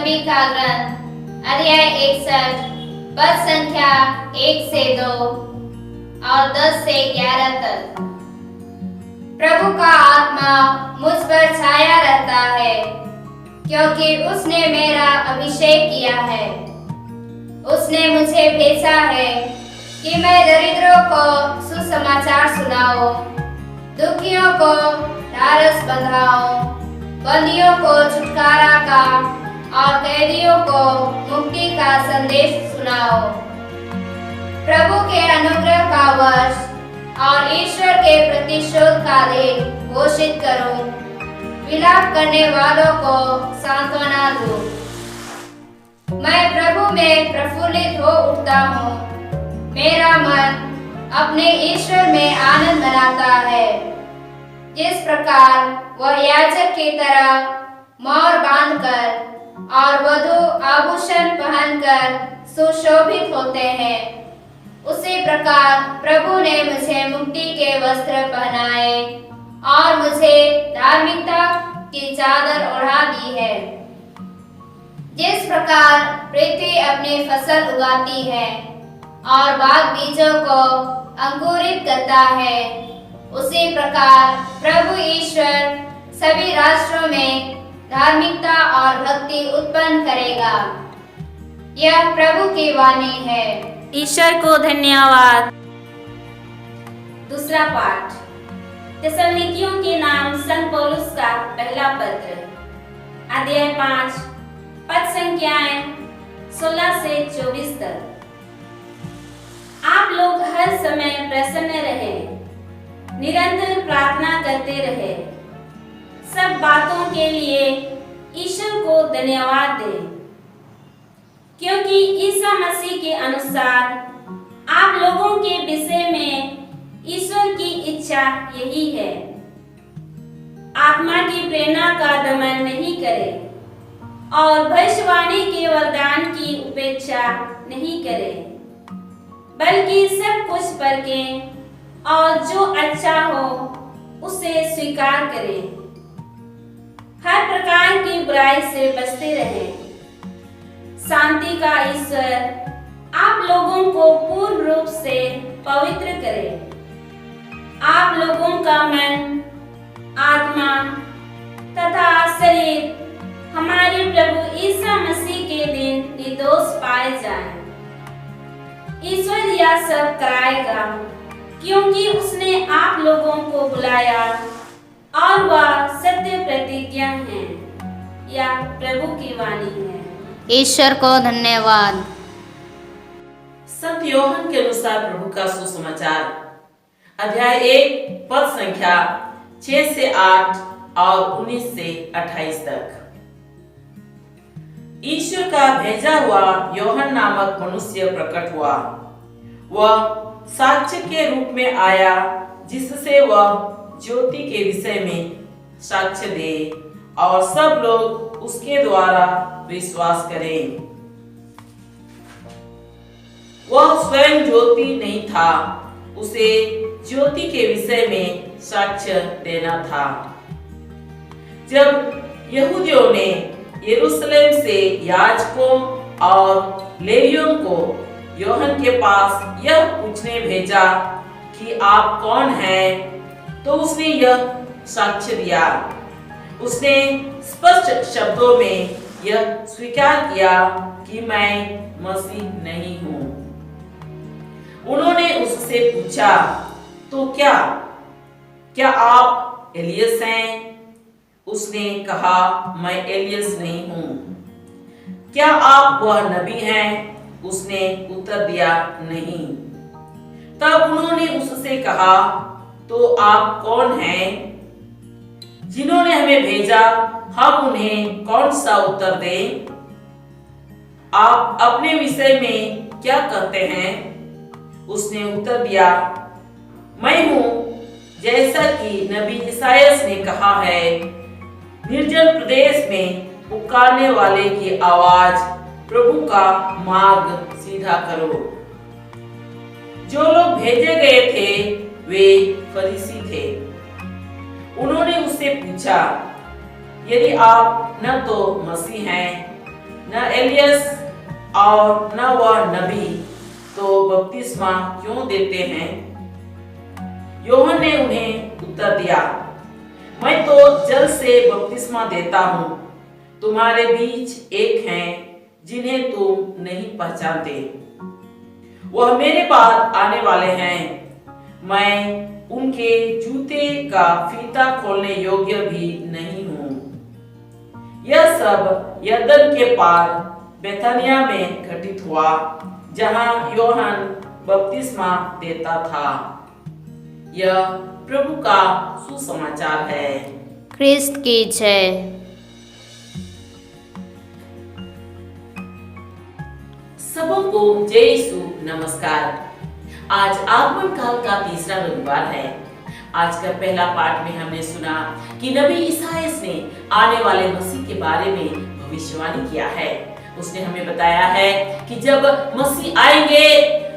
नबी का ग्रंथ अध्याय 61 पद संख्या 1 से 2 और 10 से 11 तक। प्रभु का आत्मा मुझ पर छाया रहता है, क्योंकि उसने मेरा अभिषेक किया है। उसने मुझे भेजा है कि मैं दरिद्रों को सुसमाचार सुनाऊं, दुखियों को ढाढ़स बंधाऊं, बंदियों को छुटकारा का और कैदियों को मुक्ति का संदेश सुनाओ। प्रभु के अनुग्रह का वर्ष और ईश्वर के प्रतिशोध का दिन घोषित करो। विलाप करने वालों को सांत्वना दो। मैं प्रभु में प्रफुल्लित हो उठता हूँ। मेरा मन अपने ईश्वर में आनंद मनाता है। जिस प्रकार वह याजक की तरह मौर बांधकर और वधु आभूषण पहनकर सुशोभित होते हैं, उसी प्रकार प्रभु ने मुझे मुक्ति के वस्त्र पहनाए और मुझे धार्मिकता की चादर ओढ़ा दी है। जिस प्रकार पृथ्वी अपनी फसल उगाती है और बाग बीजों को अंकुरित करता है, उसी प्रकार प्रभु ईश्वर सभी राष्ट्रों में धार्मिकता और भक्ति उत्पन्न करेगा। यह प्रभु की वाणी है। ईश्वर को धन्यवाद। दूसरा पाठ थिस्सलुनीकियों के नाम संत पौलुस का पहला पत्र अध्याय 5 पद संख्याएं 16 से 24 तक। आप लोग हर समय प्रसन्न रहे, निरंतर प्रार्थना करते रहे, सब बातों के लिए ईश्वर को धन्यवाद दें, क्योंकि ईसा मसीह के अनुसार आप लोगों के विषय में ईश्वर की इच्छा यही है। आत्मा की प्रेरणा का दमन नहीं करें और भविष्यवाणी के वरदान की उपेक्षा नहीं करें, बल्कि सब कुछ परखें और जो अच्छा हो उसे स्वीकार करें। हर प्रकार की बुराई से बचते रहें। शांति का ईश्वर आप लोगों को पूर्ण रूप से पवित्र करे। आप लोगों का मन, आत्मा तथा शरीर हमारे प्रभु ईसा मसीह के दिन निर्दोष पाए जाएं। ईश्वर यह सब कराएगा, क्योंकि उसने आप लोगों को बुलाया और वह सत्य प्रतिज्ञा है। यह प्रभु की वाणी है। ईश्वर को धन्यवाद। संत योहन के अनुसार प्रभु का सुसमाचार अध्याय 1 पद संख्या 6 से 8 और 19 से 28 तक। ईश्वर का भेजा हुआ योहन नामक मनुष्य प्रकट हुआ। वह साक्ष्य के रूप में आया, जिससे वह ज्योति के विषय में साक्ष्य दे और सब लोग उसके द्वारा विश्वास करें। वह स्वयं ज्योति नहीं था, उसे ज्योति के विषय में साक्ष्य देना था। जब यहूदियों ने यरूशलेम से याजकों और लेवियों को योहन के पास यह पूछने भेजा कि आप कौन हैं, तो उसने यह साक्ष्य दिया। उसने स्पष्ट शब्दों में यह स्वीकार किया कि मैं मसीह नहीं हूँ। उन्होंने उससे पूछा, तो क्या आप एलियस हैं? उसने कहा, मैं एलियस नहीं हूँ। क्या आप वह नबी हैं? उसने उत्तर दिया, नहीं। तब उन्होंने उससे कहा, तो आप कौन हैं? जिन्होंने हमें भेजा, हम उन्हें कौन सा उत्तर दें? आप अपने विषय में क्या कहते हैं? उसने उत्तर दिया, मैं हूँ, जैसा कि नबी इसायास ने कहा है, निर्जन प्रदेश में पुकारने वाले की आवाज, प्रभु का मार्ग सीधा करो। जो लोग भेजे गए थे वे फरीसी थे। उन्होंने उससे पूछा, यदि आप न तो मसीह हैं न एलियस और न वह नबी तो बपतिस्मा क्यों देते हैं? यूहन्ना ने उन्हें उत्तर दिया, मैं तो जल से बपतिस्मा देता हूँ, तुम्हारे बीच एक हैं जिन्हें तुम नहीं पहचानते, वह मेरे बाद आने वाले हैं, मैं उनके जूते का फीता खोलने योग्य भी नहीं हूँ। यह सब यरदन के पार बेथानिया में घटित हुआ, जहाँ यूहन्ना बपतिस्मा देता था। यह प्रभु का सुसमाचार है। ख्रिस्त की जय। सबको जय यीशु नमस्कार। आज आगमन काल का तीसरा रविवार है। आज का पहला पाठ में हमने सुना कि नबी ईसायास ने आने वाले मसीह के बारे में भविष्यवाणी किया है। उसने हमें बताया है कि जब मसीह आएंगे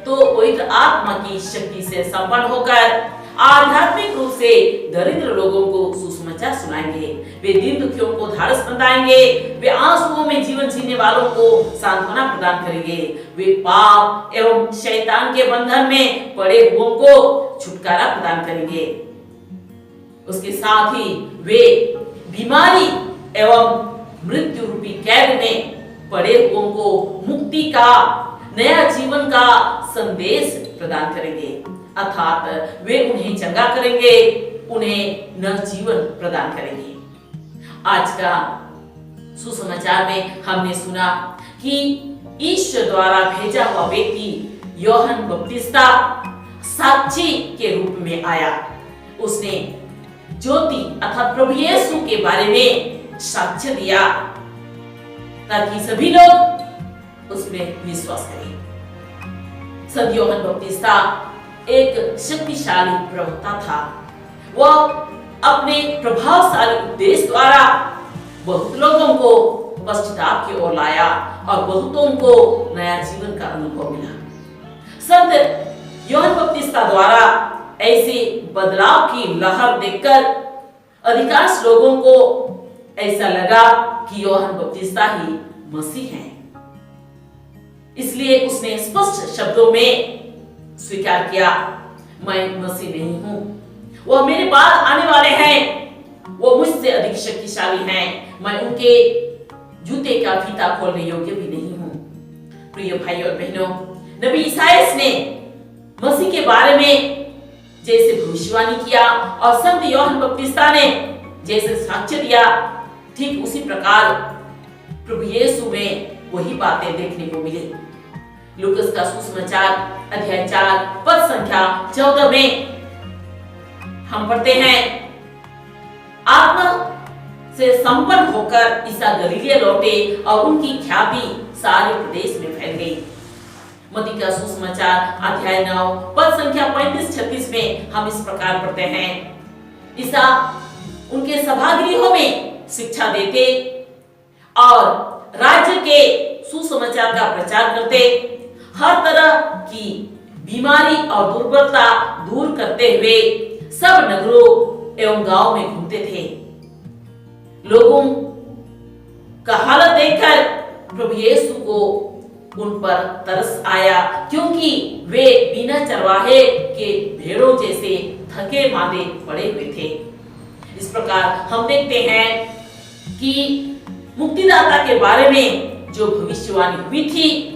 तो पवित्र आत्मा की शक्ति से संपन्न होकर आध्यात्मिक रूप से दरिद्र लोगों को सुसमाचार सुनाएंगे। वे दीन दुखियों को ढाढ़स बंधाएंगे। वे आंसुओं में जीवन जीने वालों को सांत्वना प्रदान करेंगे। वे पाप एवं शैतान के बंधन में पड़े हुओं को छुटकारा प्रदान करेंगे। उसके साथ ही वे बीमारी एवं मृत्यु रूपी कैद में पड़े हुओं को मुक्ति का, नया जीवन का संदेश प्रदान करेंगे, अर्थात वे उन्हें चंगा करेंगे, उन्हें नव जीवन प्रदान करेंगे। आज का सुसमाचार में हमने सुना कि ईश्वर द्वारा भेजा हुआ व्यक्ति यूहन्ना बपतिस्ता साक्षी के रूप में आया। उसने ज्योति अर्थात प्रभु यीशु के बारे में साक्ष्य दिया ताकि सभी लोग उसमें विश्वास करें। संत यूहन्ना बपतिस्ता एक शक्तिशाली प्रवक्ता था। वह अपने प्रभावशाली उपदेश द्वारा बहुत लोगों को पश्चाताप की ओर लाया और बहुतों को नया जीवन का अनुभव मिला। संत यूहन्ना बपतिस्ता द्वारा ऐसे बदलाव की लहर देखकर अधिकांश लोगों को ऐसा लगा कि यूहन्ना बपतिस्ता ही मसीह हैं। इसलिए उसने स्पष्ट शब्दों में स्वीकार किया, मैं मसीह नहीं हूं, वह मेरे बाद आने वाले हैं, वो मुझसे अधिक शक्तिशाली हैं, मैं उनके जूते का फीता खोलने योग्य भी नहीं हूं। प्रिय भाई और बहनों, नबी ईसायास ने मसीह के बारे में जैसे भविष्यवाणी किया और संत यूहन्ना बपतिस्ता ने जैसे साक्ष्य दिया, ठीक उसी प्रकार प्रभु यीशु में वही बातें देखने को मिली। लूकस का सुसमाचार अध्याय 4 पद संख्या 14 में हम पढ़ते हैं, आत्मा से संपन्न होकर ईसा गलीलिया लौटे और उनकी ख्याति सारे प्रदेश में फैल गई। मत्ती का सुसमाचार अध्याय 9 पद संख्या 35-36 में हम इस प्रकार पढ़ते हैं, ईसा उनके सभागृहों में शिक्षा देते और राज्य के सुसमाचार का प्रचार करते, हर तरह की बीमारी और दुर्बलता दूर करते हुए सब नगरों एवं गांव में घूमते थे। लोगों का हालत देखकर प्रभु यीशु को उन पर तरस आया, क्योंकि वे बिना चरवाहे के भेड़ों जैसे थके मांदे पड़े हुए थे। इस प्रकार हम देखते हैं कि मुक्तिदाता के बारे में जो भविष्यवाणी हुई थी,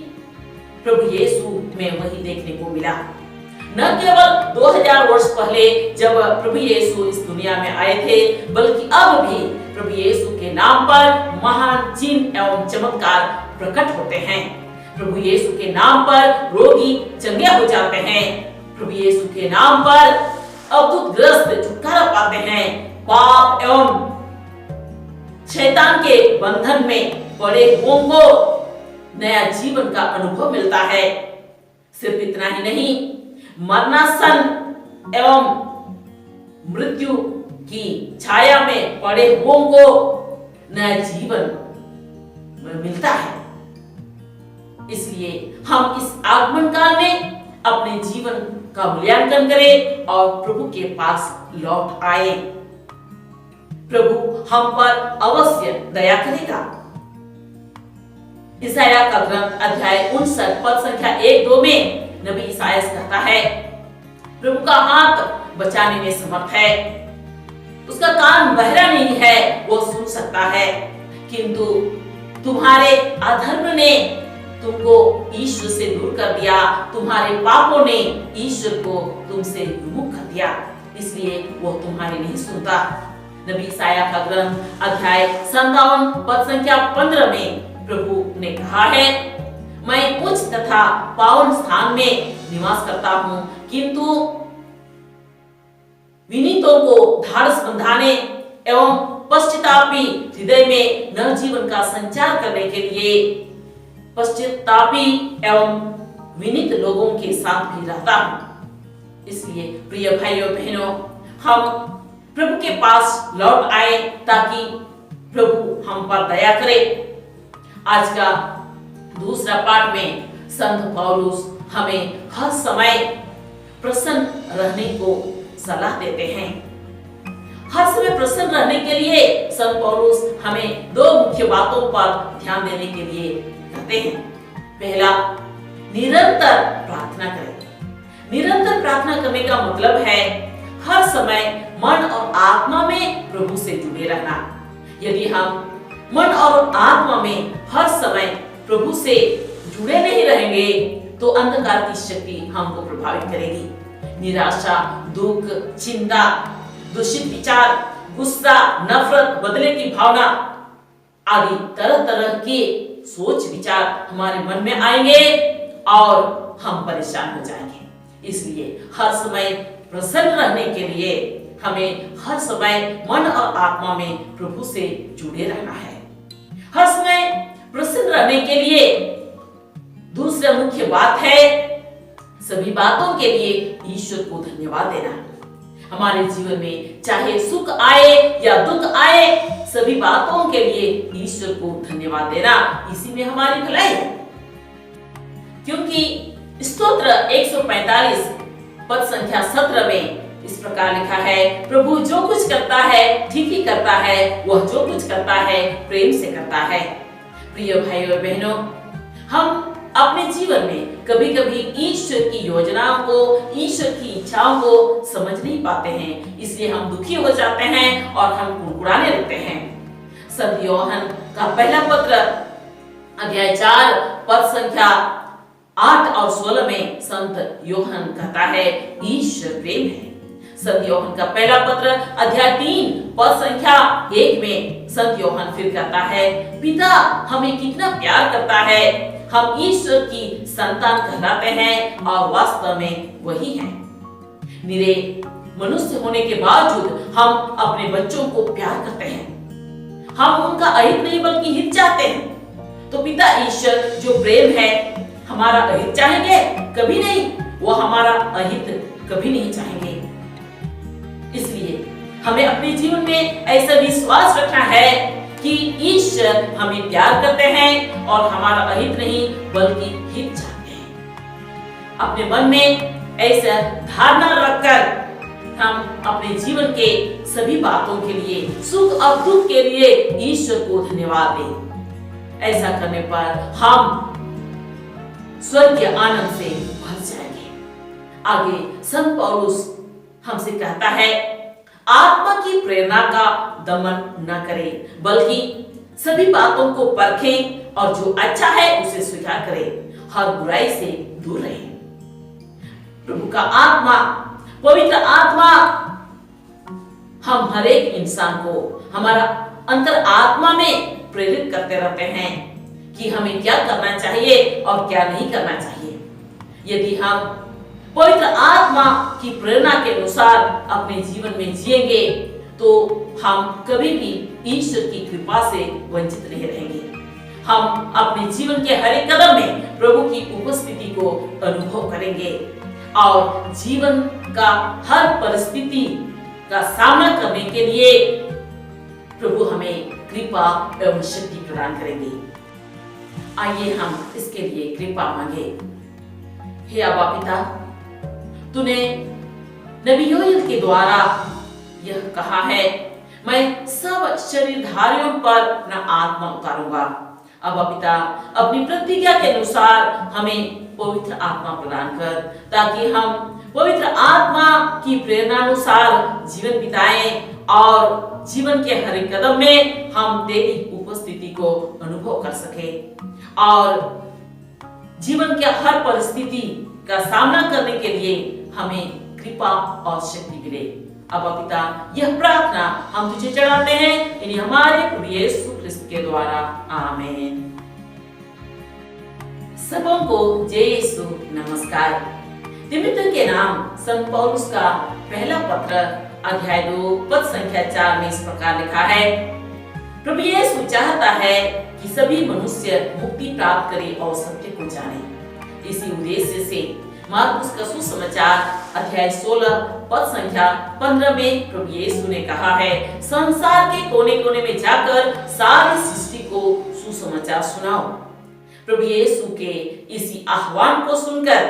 प्रभु यीशु में वही देखने को मिला। न केवल 2000 वर्ष पहले जब प्रभु यीशु इस दुनिया में आए थे, बल्कि अब भी प्रभु यीशु के नाम पर महान चिन्ह एवं चमत्कार प्रकट होते हैं। प्रभु यीशु के नाम पर रोगी चंगे हो जाते हैं। प्रभु यीशु के नाम पर अद्भुत ग्रस्त छुटकारा पाते हैं। पाप एवं शैतान के बंधन में पड़े हुओं को नया जीवन का अनुभव मिलता है। सिर्फ इतना ही नहीं, मरणासन एवं मृत्यु की छाया में पड़े हुओं को नया जीवन मिलता है। इसलिए हम इस आगमन काल में अपने जीवन का मूल्यांकन करें और प्रभु के पास लौट आए। प्रभु हम पर अवश्य दया करेगा। ईसाया का ग्रंथ अध्याय 59 पद संख्या 1-2 में नबी ईसाया कहता है, प्रभु का हाथ बचाने में समर्थ है, उसका कान बहरा नहीं है, वो सुन सकता है, किंतु तुम्हारे अधर्म ने तुमको ईश्वर से दूर कर दिया, तुम्हारे पापों ने ईश्वर को तुमसे विमुख कर दिया, इसलिए वो तुम्हारी नहीं सुनता। नबी ईसाया का ग्रंथ अध्याय 57 पद संख्या 15 में प्रभु ने कहा है, मैं उच्च तथा पावन स्थान में निवास करता हूँ, किंतु विनीतों को ढाढ़स बंधाने एवं पश्चातापी हृदय में नवजीवन का संचार करने के लिए पश्चातापी एवं विनीत लोगों के साथ भी रहता हूँ। इसलिए प्रिय भाइयों बहनों, हम प्रभु के पास लौट आए ताकि प्रभु हम पर दया करे। आज का दूसरा पाठ में संत पौलुस हमें हर समय प्रसन्न रहने को सलाह देते हैं। हर समय प्रसन्न रहने के लिए संत पौलुस हमें दो मुख्य बातों पर ध्यान देने के लिए कहते हैं। पहला, निरंतर प्रार्थना करें। निरंतर प्रार्थना करने का मतलब है हर समय मन और आत्मा में प्रभु से जुड़े रहना। यदि हम मन और आत्मा में हर समय प्रभु से जुड़े नहीं रहेंगे तो अंधकार की शक्ति हमको प्रभावित करेगी। निराशा, दुख, चिंता, दूषित विचार, गुस्सा, नफरत, बदले की भावना आदि तरह तरह के सोच विचार हमारे मन में आएंगे और हम परेशान हो जाएंगे। इसलिए हर समय प्रसन्न रहने के लिए हमें हर समय मन और आत्मा में प्रभु से जुड़े रहना है। हर समय प्रसन्न रहने के लिए दूसरा मुख्य बात है सभी बातों के लिए ईश्वर को धन्यवाद देना। हमारे जीवन में चाहे सुख आए या दुख आए, सभी बातों के लिए ईश्वर को धन्यवाद देना, इसी में हमारी भलाई है। क्योंकि स्तोत्र 145 पद संख्या 17 में इस प्रकार लिखा है, प्रभु जो कुछ करता है ठीक ही करता है, वह जो कुछ करता है प्रेम से करता है। प्रिय भाइयों और बहनों, हम अपने जीवन में कभी कभी ईश्वर की योजनाओं को, ईश्वर की इच्छाओं को समझ नहीं पाते हैं, इसलिए हम दुखी हो जाते हैं और हम कुड़कुड़ाने लगते हैं। संत यूहन्ना का पहला पत्र अध्याय 4 पद संख्या 8 और 16 में संत यूहन्ना कहता है, ईश्वर प्रेम है। संत यूहन्ना का पहला पत्र अध्याय 3 पद संख्या 1 में संत यूहन्ना फिर कहता है, पिता हमें कितना प्यार करता है, हम ईश्वर की संतान कहलाते हैं और वास्तव में वही हैं। निरे मनुष्य होने के बावजूद हम अपने बच्चों को प्यार करते हैं, हम उनका अहित नहीं बल्कि हित चाहते हैं। तो पिता ईश्वर जो प्रेम है, हमारा अहित चाहेंगे? कभी नहीं, वो हमारा अहित कभी नहीं चाहेंगे। इसलिए हमें अपने जीवन में ऐसा विश्वास रखना है कि ईश्वर हमें प्यार करते हैं और हमारा अहित नहीं बल्कि हित चाहते हैं। अपने मन में ऐसा धारणा रखकर हम अपने जीवन के सभी बातों के लिए, सुख और दुख के लिए ईश्वर को धन्यवाद दें। ऐसा करने पर हम स्वर्ग के आनंद से भर जाएंगे। आगे संत पौलुस हमसे कहता है, आत्मा की प्रेरणा का दमन न करें, बल्कि सभी बातों को परखें और जो अच्छा है उसे स्वीकार करें, हर बुराई से दूर रहें। प्रभु का आत्मा, पवित्र आत्मा हम हर एक इंसान को हमारा अंतर आत्मा में प्रेरित करते रहते हैं कि हमें क्या करना चाहिए और क्या नहीं करना चाहिए। यदि हम पवित्र आत्मा की प्रेरणा के अनुसार अपने जीवन में जिएंगे तो हम कभी भी ईश्वर की कृपा से वंचित नहीं रहेंगे। हम अपने जीवन के हर एक कदम में प्रभु की उपस्थिति को अनुभव करेंगे और जीवन का हर परिस्थिति का सामना करने के लिए प्रभु हमें कृपा एवं शक्ति प्रदान करेंगे। आइए हम इसके लिए कृपा मांगे। हे अब्बा पिता, तूने नबी योएल के द्वारा यह कहा है, मैं सब शरीरधारियों पर अपना आत्मा उतारूंगा। अब पिता अपनी प्रतिज्ञा के अनुसार हमें पवित्र आत्मा प्रदान कर, ताकि हम पवित्र आत्मा की प्रेरणा अनुसार जीवन बिताएं और जीवन के हर एक कदम में हम तेरी उपस्थिति को अनुभव कर सके और जीवन के हर परिस्थिति का सामना करने के लिए हमें कृपा और शक्ति मिले। अब पिता यह प्रार्थना हम तुझे चढ़ाते हैं इन्हीं हमारे प्रभु यीशु ख्रिस्त के द्वारा, आमीन। सबों को जय यीशु नमस्कार। तीमुथियुस के नाम संत पौलुस का पहला पत्र अध्याय 2 पद संख्या 4 में इस प्रकार लिखा है, प्रभु यीशु चाहता है कि सभी मनुष्य मुक्ति प्राप्त करें और सत्य को जाने। इसी उद्देश्य से मार्कुस का सुसमाचार अध्याय 16 पद संख्या 15 में प्रभु यीशु ने कहा है, संसार के कोने-कोने में जाकर सारी सृष्टि को सुसमाचार सुनाओ। प्रभु यीशु के इसी आह्वान को सुनकर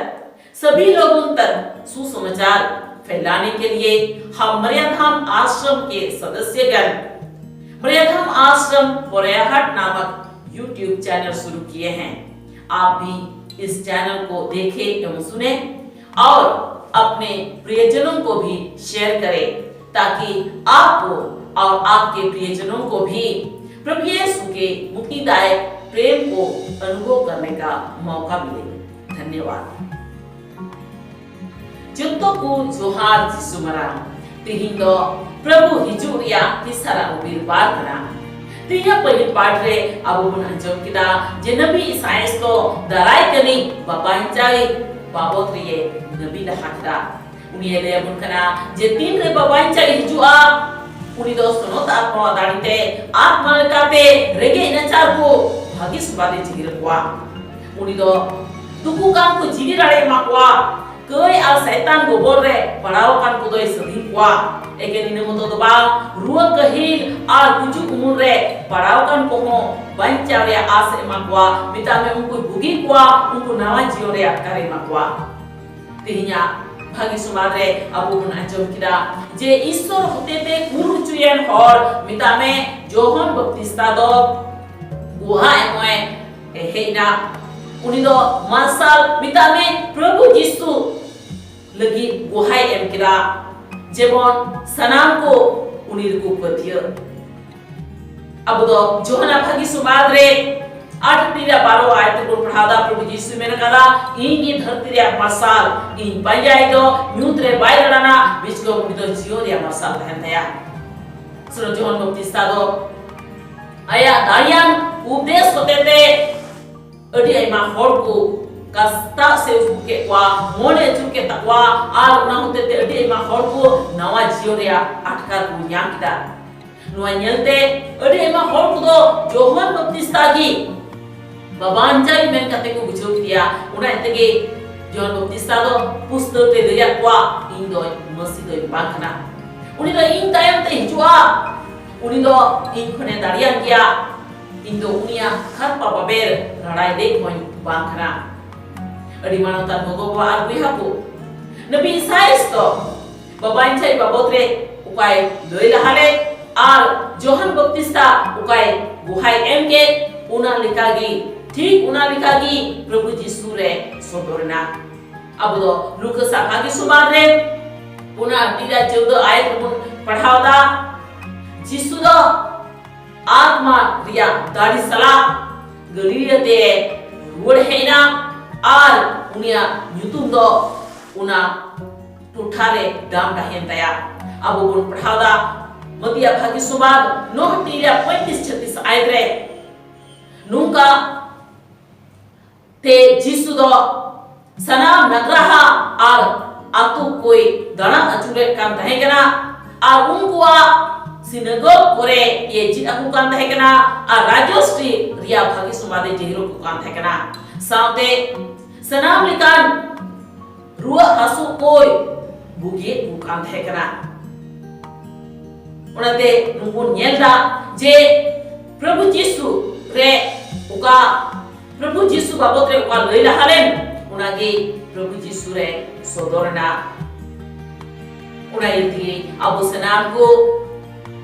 सभी लोगों तक सुसमाचार फैलाने के लिए हम मरियाधाम आश्रम के सदस्यगण मरियाधाम आश्रम पोरैयाहाट नामक YouTube चैनल शुरू किए हैं। आप भी इस चैनल को देखें एवं सुने और अपने प्रियजनों को भी शेयर करें, ताकि आपको और आपके प्रियजनों को भी प्रभु यीशु के मुक्तिदायक प्रेम को अनुभव करने का मौका मिले। धन्यवाद। Contohku Johar Jisumarang Tihindo Prabu Hijuria Tisara Ubir Barkana Tinya Pahit Padre Abu Bunanjom kita Jenabi Isaias to Darai Kani Babancai Babotriye Nabi Lahakda Uniele Bunkana Jetin Re Babancai Hijua Uni dostono Atma Darite Atma Lekate Rege Inacharku Bagi Subade Jigirwa Uni do Tukukan ku Jigirare Makwa Koi al setan go bolre padao kan kudoi sedih kwa eke dine moto to bang ruang kehil al kucu umure padao kan koho banca rea ase makwa mitame unku bugi kwa unku nawa jio rea kare makwa tihinya bagi sumadre abu pun anjom kita je isor hotete kuru cuyen hor mitame Johan Baptista do guha emoe heina unido masal mitame Prabhu Jisu lagi buhai em kira jemon sanam ko unir ko pathiya abudo Johana bhagi sumadre 8 tira 12 ayat ko padhada Prabhu Jisu mena kala ingi dharti re masal in panjai do nyutre bairana bisko unido jio re masal thandaya suno Johan Baptista do aya darian updesh hotete adi aima hor ko Kasta seusbuke kwa mone chuke takwa ar na hote te adi ma horko nawa jioria atkar punya kita nuwa nyelte adi ma horko do Johan Baptista gi babanjai men kate ko bujho dia una etege Johan Baptista do pusto te deya kwa indo masido bankana uni do in time te hijua uni do in khone darian kia indo unia khat pa baber radai de khoi bankana Adi manautan gogo ba arbi hapu Nabi Isaias to babancai babotre ukai loi lahale ar Johan Baptista ukai buhai emke una likagi ठीक una likagi Prabhu Jisu re sodorna abudo Lukas bhagi subadre una tira 14 ayat pun padhawda Jisu do atma riya dari salah Galilea te ruheina ar unia nyutum do una tuthare dam dahen taya abu bun padhada matia bhagi subad no tira 35-36 ayre nunka te Jisu do sanam nagraha ar atu koi dana achure kan tahekana ar unkua sinagog kore ye jit aku kan tahekana ar rajostri ria bhagi subade jehiro ku kan tahekana saute sanam likan ruwa hasu koi bugi bukan thekana onate nungun nyelda je Prabhu Jisu re uka Prabhu Jisu babotre uka loila halen unagi Prabhu Jisu re sodorna una yiti abu sanam ko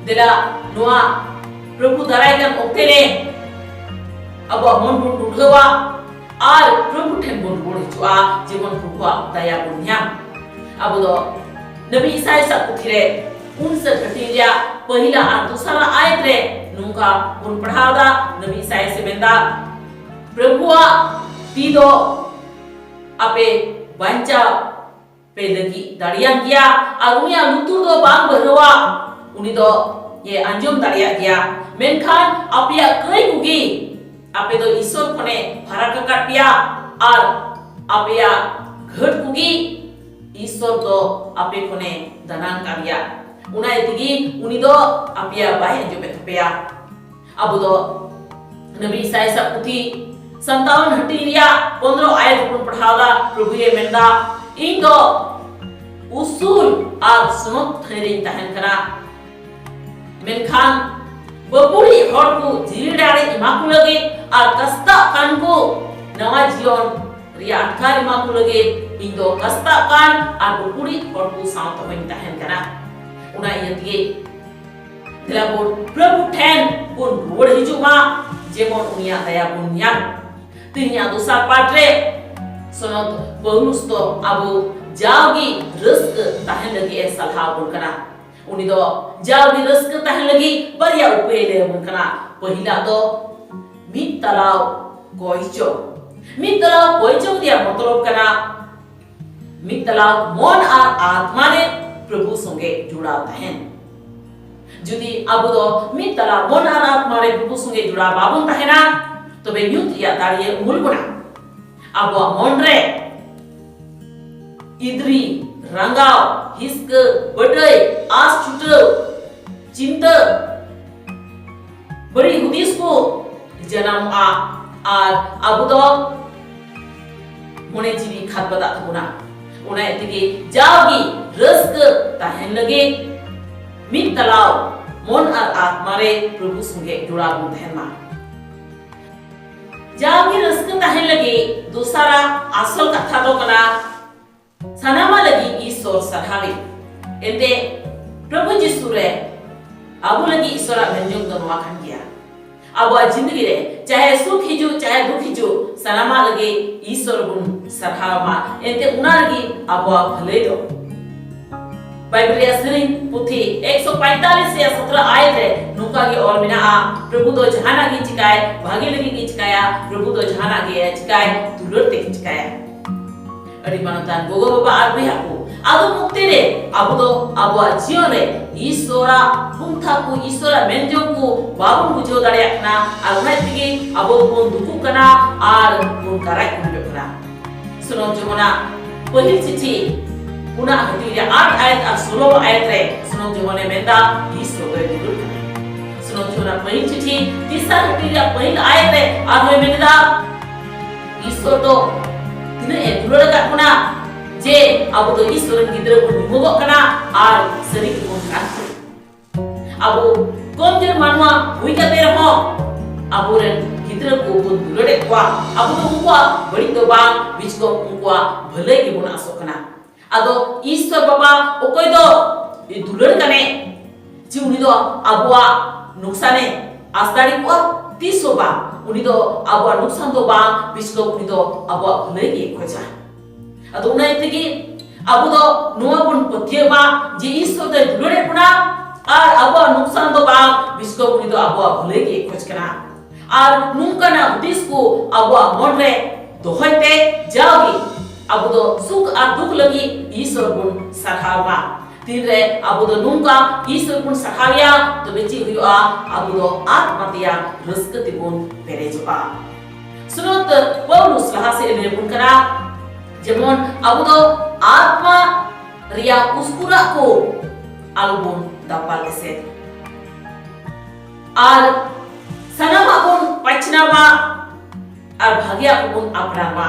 dela noa Prabhu daraikan okte re abo mon bun dudgawa ar Prabhu ten bun bun hijua jemon Prabhu daya bun nyam abo do Nabi Isaiah sa puthire 59 ya pahila ar dusara ayat re nungka bun padhada Nabi Isaiah se menda Prabhu tido ape banca pe lagi darian dia arunia lutur do bang berwa uni do ye anjum daria dia menkan apia kai kugi ape do isor kone phara kakat pia ar apia ghat kugi isor do ape kone danan karya unai tigi uni do apia bai anjum betpea abu do Nabi Isaiah sa puthi 57 hatiria 15 ayat pun padhada Prabhu ye menda indo usul ar sunut thairin tahan kana menkan bapuri hor ku jiridare imaku lage ar kasta kan ku nawa jion ria atkar imaku lage indo kasta kan ar bapuri hor ku saut hoin tahan kana una yati dilabur Prabhu ten pun rod hijuma jemon unia daya bunyan tinya dosa patre sonot bonus to abu jaugi risk tahan lagi salha bun kana uni do jaugi risk tahan lagi bariya upele bun kana pahila do mit talao koicho dia matlab kana mit talao mon ar atma ne Prabhu songe juda tahen judi abu do mit talao mon ar atma re Prabhu songe juda babun tahena tobe nyut ya dariye mulguna abu monre idri rangau hisk badai as chuta cinta bari hudis ko janam a ar abu do mone jibi khat bada thuna una etigi jagi risk tahen lage mit talao mon ar atma re Prabhu songe jura bun tahenma jagi risk tahen lage dusara asal katha do kana sanama lagi isor sarhawi ente Prabhu Jisu re abu lagi isora menjong do noa kan dia abu जिंदगी रे चाहे सुख हिजु चाहे दुख हिजु sanama lagi isor bun sarhama ente una lagi abu bhale do Bible ya sering puthi 145 ya 17 ayat है नुका के और बिना प्रभु तो जहाना की चिकाय भागी लगी की चिकाया प्रभु तो जहाना के चिकाय दुलर ते चिकाया अड़ी मानतान गोगो बाबा आदमी हाकू आदो मुक्ति रे आबो जियो रे ईश्वरा पुंथा को ईश्वरा मेंजो को बाबू बुझो दाड़े ना आगुनाय तिगे आबो कोन दुकु कना आर कोन कराय कोन बेकना सुनो जमना पहिल चिठी पुना Hatia 8 ayat ar 16 ayat re suno jone menda ईश्वर रे दुलर सुनो जमना पहिल चिठी तीसरा हटिया पहिल ayat re ar होय मेंदा ईश्वर तो तिने दुलर का पुना जे अब तो ईश्वर गिद्र को निमोग कना आर सरी को काट अब कोन जन मानवा हुई का तेरे हो अब रे गिद्र को दुलरे को अब तो उनको बड़ी तो बा बीच को उनको भले की बुना सोकना आदो ईश्वर बाबा ओकोय दो ये दुलर कने जी उनी दो अबवा नुकसाने आस्ताड़ी को तीसोबा उनी दो अबवा नुकसान दो बा बीच को उनी दो अबवा भले की खोजा अतो उना इतगी अबु दो नोआ बुन पथियबा जे ईश्वर दे दुलरे पुना आर अबवा नुकसान दो बा बीच को उनी दो अबवा भले की खोजकना आर नुकना दिस को अबवा मोनरे दोहते जाओगी अबु दो सुख आर दुख लगी ईश्वर बुन सरहावा तीरे अबु दो नुका ईश्वर बुन सरहाविया तो बेची हुआ अबु दो आत्मतिया रस्कति बुन पेरेजुआ सुनोत पौलुस लहा से ले बुन करा जेमन अबु दो आत्मा रिया उसकुरा को अलबुन दापाल से आर सनामा बुन पचनामा आर भाग्या बुन अपनामा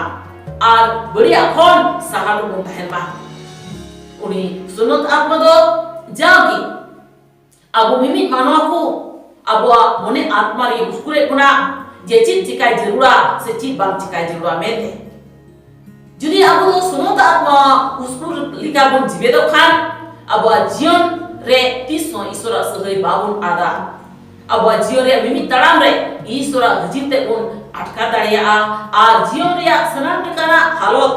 आर बढ़िया कौन सहारू बुन तहनमा उनी सुनत आत्मा दो जागी अबु मिमित मानवा को अबुआ मोने आत्मा री उसकुरे पुना जे चित चिकाय जरूरा से चित बांग चिकाय जरूरा मेते जुदी अबु दो सुनत आत्मा उसकुर लिका बुन जिबे दो खान अबुआ जीवन रे तिसो इसोरा सहै बाबुन आदा अब जियो रे मिमी तड़ाम रे इसोरा हजिते उन अटका दाड़िया आ जियो रे सनाम लेकाना हालत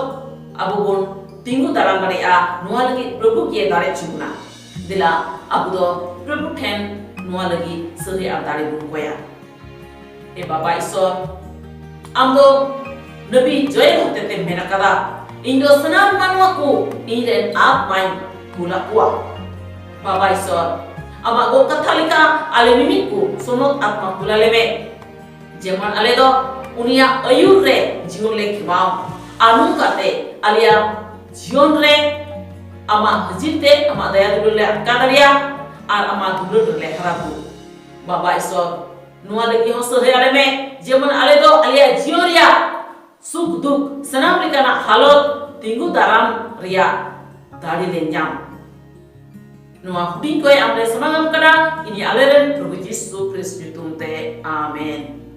अब बुन तिंगु दाड़ाम दाड़िया नुआ लगी प्रभु के दाड़े चुगना दिला अब दो प्रभु ठेन नुआ लगी सहै अब दाड़े बुन कोया ए बाबा ईश्वर आम दो नबी जय होते ते मेना कदा इंदो सनाम मानवा को इरेन आप माइन कुला कुआ बाबा ईश्वर अमा गो कथा लिका आले मिमित को सोनोत आत्मा कुला लेवे जेमन आले दो उनिया अयुर रे जीवन ले खिमाओ आनु काते आलिया जीवन रे अमा हजिते अमा दया दुलur ले अटका आर अमा दुलur ले हराबु बाबा ईश्वर नुआ लगी हो सहै आले में जेमन आले दो आलिया जीवन रिया सुख दुख सनाम लेकाना हालत तिंगु दाराम रिया दाड़ी ले ᱧᱟᱢ नुआ हुडिंग कोय आमरे समागम करा इनी आलेरन प्रभु यीशु ख्रिस्ट nyutum te amen